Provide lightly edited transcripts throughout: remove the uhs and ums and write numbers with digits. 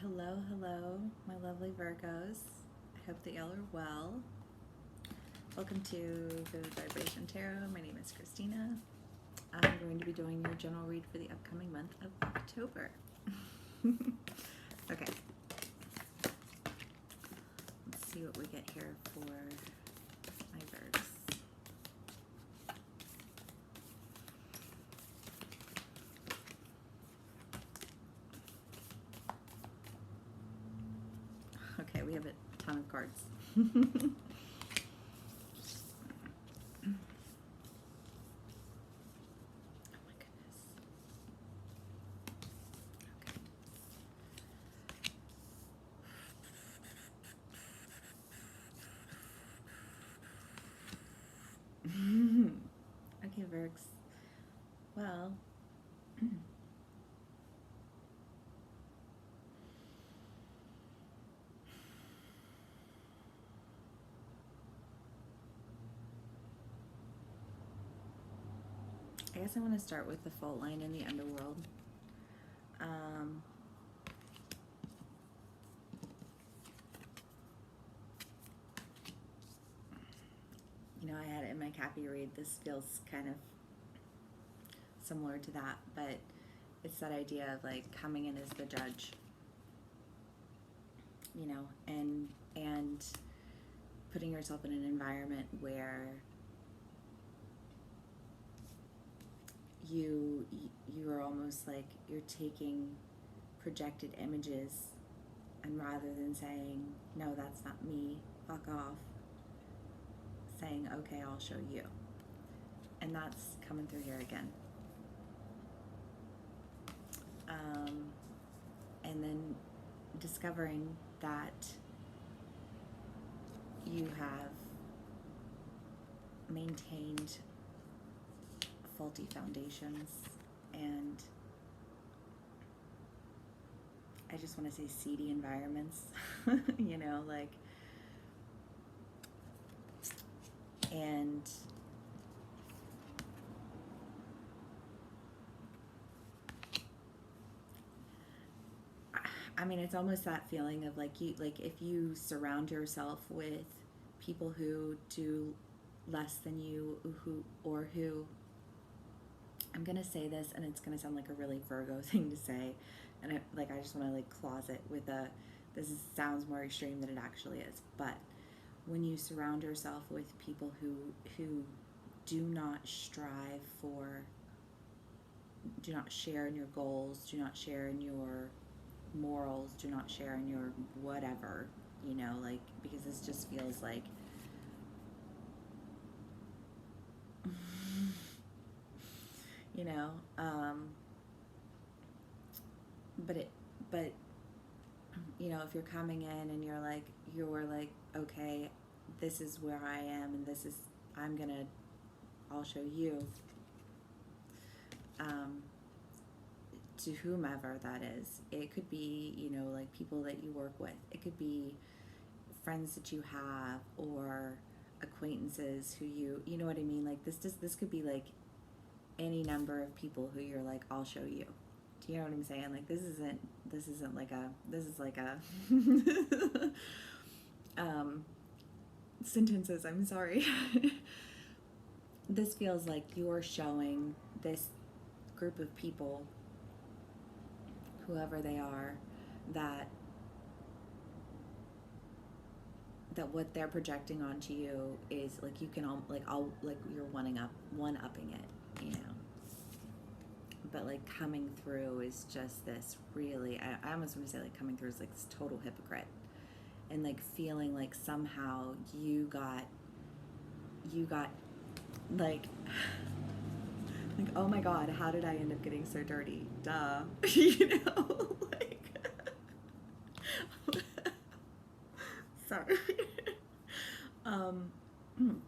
Hello, hello, my lovely Virgos. I hope that y'all are well. Welcome to Vivid Vibration Tarot. My name is Christina. I'm going to be doing your general read for the upcoming month of October. Okay, let's see what we get here for my Virgs. Okay, we have a ton of cards. Oh my goodness. Okay. Okay, Virgs. Well, I guess I want to start with the fault line in the underworld. I had it in my Cappy read. This feels kind of similar to that, but it's that idea of like coming in as the judge, and putting yourself in an environment where you're almost like you're taking projected images, and rather than saying, no, that's not me, fuck off, saying, okay, I'll show you. And that's coming through here again. And then discovering that you have maintained faulty foundations, and I just want to say seedy environments, and I mean, it's almost that feeling of like if you surround yourself with people who do less than you, who I'm gonna say this, and it's gonna sound like a really Virgo thing to say, and I just want to like closet with sounds more extreme than it actually is, but when you surround yourself with people who do not strive for, do not share in your goals, do not share in your morals, do not share in your whatever, because this just feels like but if you're coming in and you're like okay, this is where I am, and I'll show you, to whomever that is. It could be, like people that you work with. It could be friends that you have, or acquaintances who you know what I mean? Like this could be like any number of people who you're like, I'll show you. Do you know what I'm saying? Like this isn't like a sentences, I'm sorry. This feels like you're showing this group of people, whoever they are, that what they're projecting onto you is like, you can you're one-upping it, but like coming through is just this really, I almost want to say like coming through is like this total hypocrite, and like feeling like somehow you got like oh my god, how did I end up getting so dirty? Duh. Like sorry.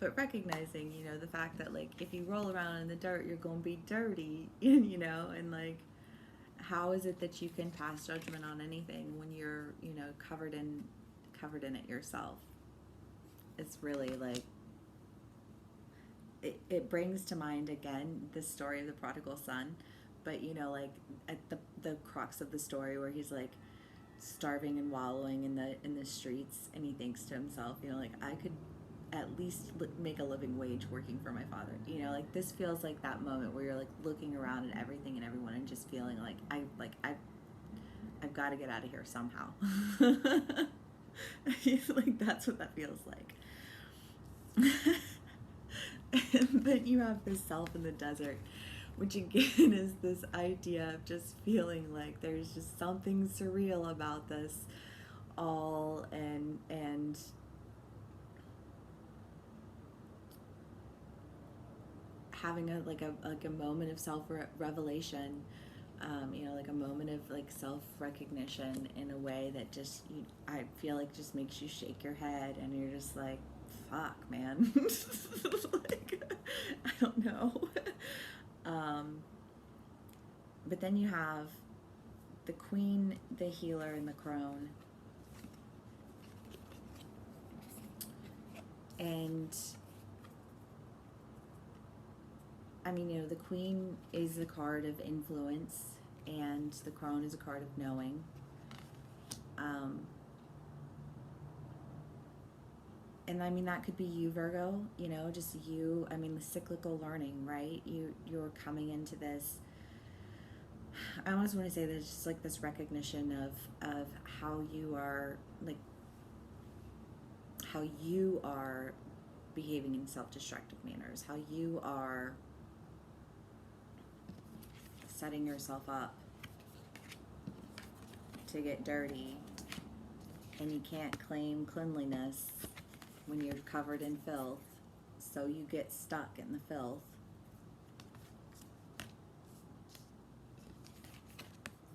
But recognizing, the fact that like if you roll around in the dirt, you're gonna be dirty, and like how is it that you can pass judgment on anything when you're, covered in it yourself? It's really like it brings to mind again the story of the prodigal son, but like at the crux of the story where he's like starving and wallowing in the streets, and he thinks to himself, you know, like, I could at least make a living wage working for my father. You know, like, this feels like that moment where you're like looking around at everything and everyone and just feeling like I've got to get out of here somehow. Like, that's what that feels like. And then you have this self in the desert, which again is this idea of just feeling like there's just something surreal about this all, and having a moment of self revelation, you know, like a moment of like self recognition in a way that just I feel like just makes you shake your head, and you're just like, fuck, man. Like, I don't know. But then you have the Queen, the Healer, and the Crone. And I mean, you know, the Queen is a card of influence, and the Crone is a card of knowing. And I mean, that could be you, Virgo, you know, just you. I mean, the cyclical learning, right? You're coming into this, I almost want to say there's just like this recognition of how you are, like, how you are behaving in self-destructive manners, how you are setting yourself up to get dirty, and you can't claim cleanliness when you're covered in filth, so you get stuck in the filth.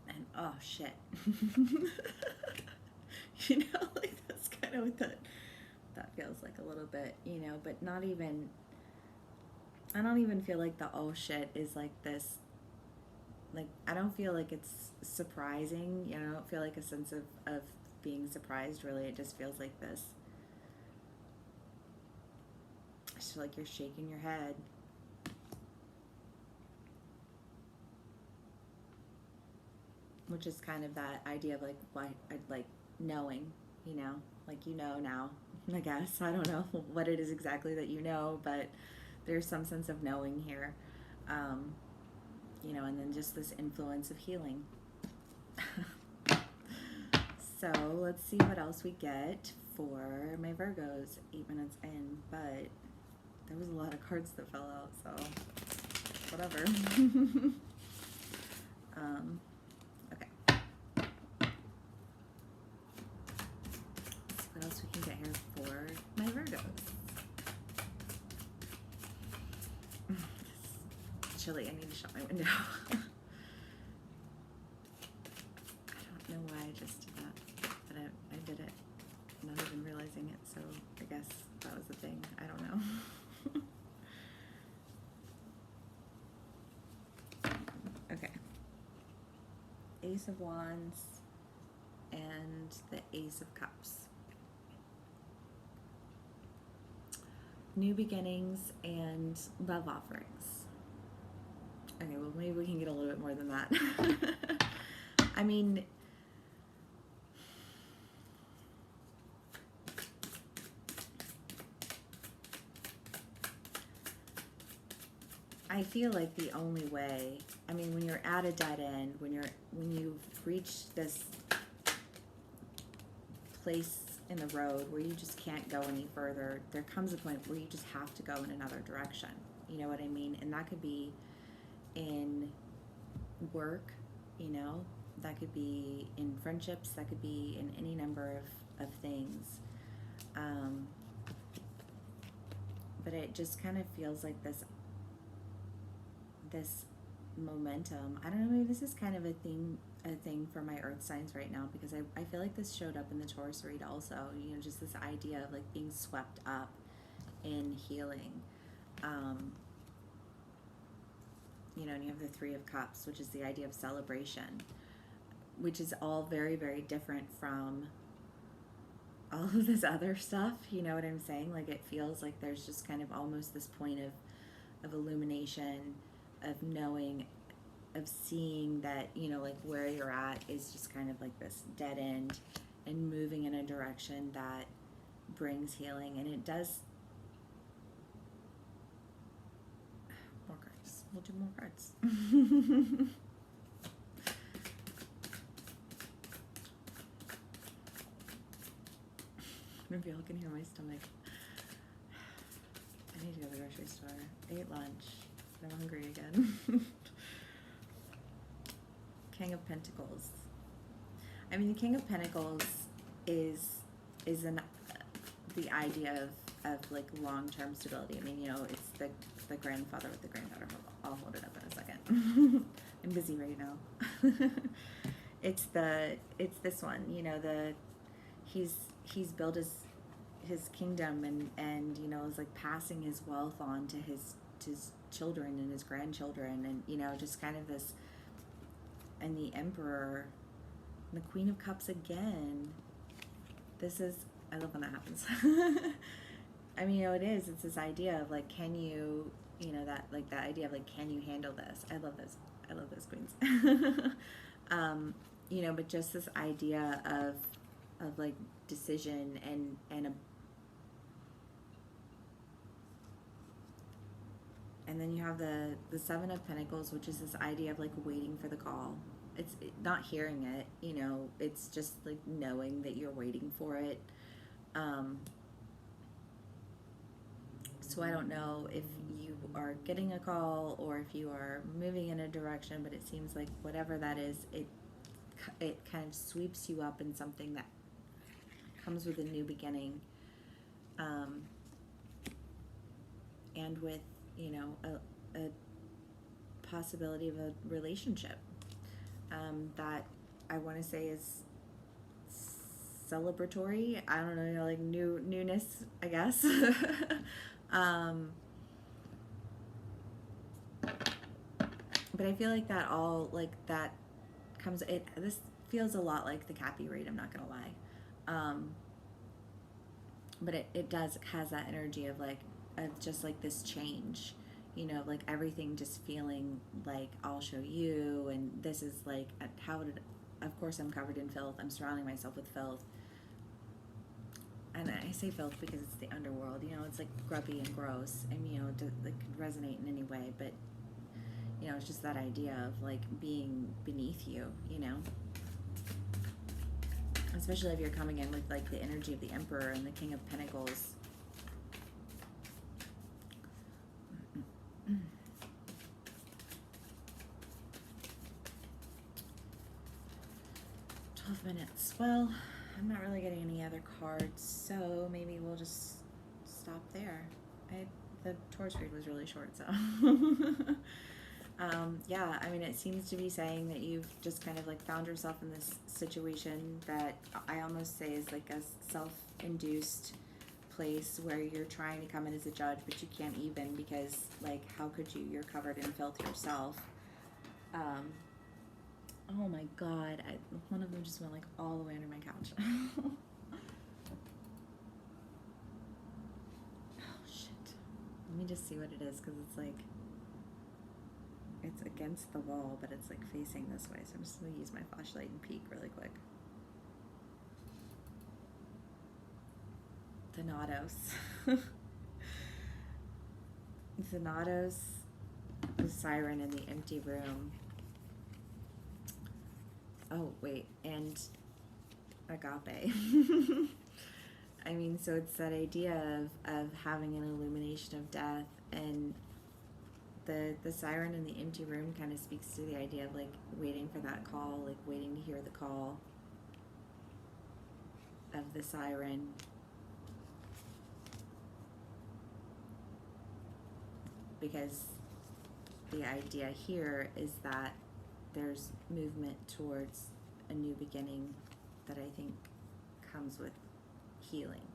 And oh shit. You know, like, that's kind of what that feels like a little bit, you know, but not even, I don't even feel like the oh shit is like this, like, I don't feel like it's surprising, you know, I don't feel like a sense of being surprised, really. It just feels like this, I just feel like you're shaking your head. Which is kind of that idea of like, why, like, knowing, you know, like, you know now, I guess. I don't know what it is exactly that you know, but there's some sense of knowing here. You know, and then just this influence of healing. So let's see what else we get for my Virgos. 8 minutes in, but there was a lot of cards that fell out, so whatever. Okay. Let's see what else we can get here for my Virgos. It's chilly. I need to shut my window. I don't know why I just did that, but I did it, not even realizing it, so I guess that was the thing. I don't know. Okay. Ace of Wands and the Ace of Cups. New beginnings and love offerings. Okay, well, maybe we can get a little bit more than that. I mean, I feel like the only way, I mean, when you're at a dead end, when you've reached this place in the road where you just can't go any further, there comes a point where you just have to go in another direction. You know what I mean? And that could be in work, you know, that could be in friendships, that could be in any number of things. But it just kind of feels like this momentum. I don't know, maybe this is kind of a thing for my earth signs right now, because I feel like this showed up in the Taurus read also, you know, just this idea of like being swept up in healing. You know, and you have the Three of Cups, which is the idea of celebration, which is all very, very different from all of this other stuff, you know what I'm saying? Like, it feels like there's just kind of almost this point of illumination, of knowing, of seeing that, you know, like where you're at is just kind of like this dead end, and moving in a direction that brings healing. And it does. More cards. We'll do more cards. Maybe y'all can hear my stomach. I need to go to the grocery store. I ate lunch. I'm hungry again. King of Pentacles. I mean, the King of Pentacles is the idea of like long-term stability. I mean, you know, it's the grandfather with the granddaughter. I'll hold it up in a second. I'm busy right now. It's this one. You know, he's built his kingdom, and you know, is like passing his wealth on to his children and his grandchildren, and you know, just kind of this. And the Emperor, the Queen of Cups again. This is, I love when that happens. I mean, you know, it's this idea of like, can you, you know, that like that idea of like, can you handle this? I love those queens. You know, but just this idea of like decision and then you have the Seven of Pentacles, which is this idea of like waiting for the call. It's not hearing it, you know, it's just like knowing that you're waiting for it. So I don't know if you are getting a call or if you are moving in a direction, but it seems like whatever that is, it kind of sweeps you up in something that comes with a new beginning. And with, you know, a possibility of a relationship that I want to say is celebratory. I don't know, you know, like newness, I guess. But I feel like that all, like that comes, this feels a lot like the Cappy read, I'm not gonna lie. But it has that energy of like, of just like this change, you know, like everything just feeling like I'll show you, and this is like, of course I'm covered in filth, I'm surrounding myself with filth, and I say filth because it's the underworld, you know, it's like grubby and gross, and you know, it could resonate in any way, but you know, it's just that idea of like being beneath you, you know, especially if you're coming in with like the energy of the Emperor and the King of Pentacles. 12 minutes. Well, I'm not really getting any other cards, so maybe we'll just stop there. The Taurus read was really short, so. Yeah, I mean, it seems to be saying that you've just kind of like found yourself in this situation that I almost say is like a self-induced place where you're trying to come in as a judge, but you can't even, because like, how could you? You're covered in filth yourself. Oh my god, one of them just went like all the way under my couch. Oh shit. Let me just see what it is, because it's like, it's against the wall, but it's like facing this way, so I'm just going to use my flashlight and peek really quick. Thanatos. Thanatos, the siren in the empty room. Oh, wait, and agape. I mean, so it's that idea of having an illumination of death, and the siren in the empty room kind of speaks to the idea of like waiting for that call, like waiting to hear the call of the siren. Because the idea here is that there's movement towards a new beginning that I think comes with healing.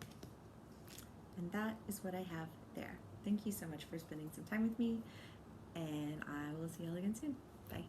And that is what I have there. Thank you so much for spending some time with me, and I will see you all again soon. Bye.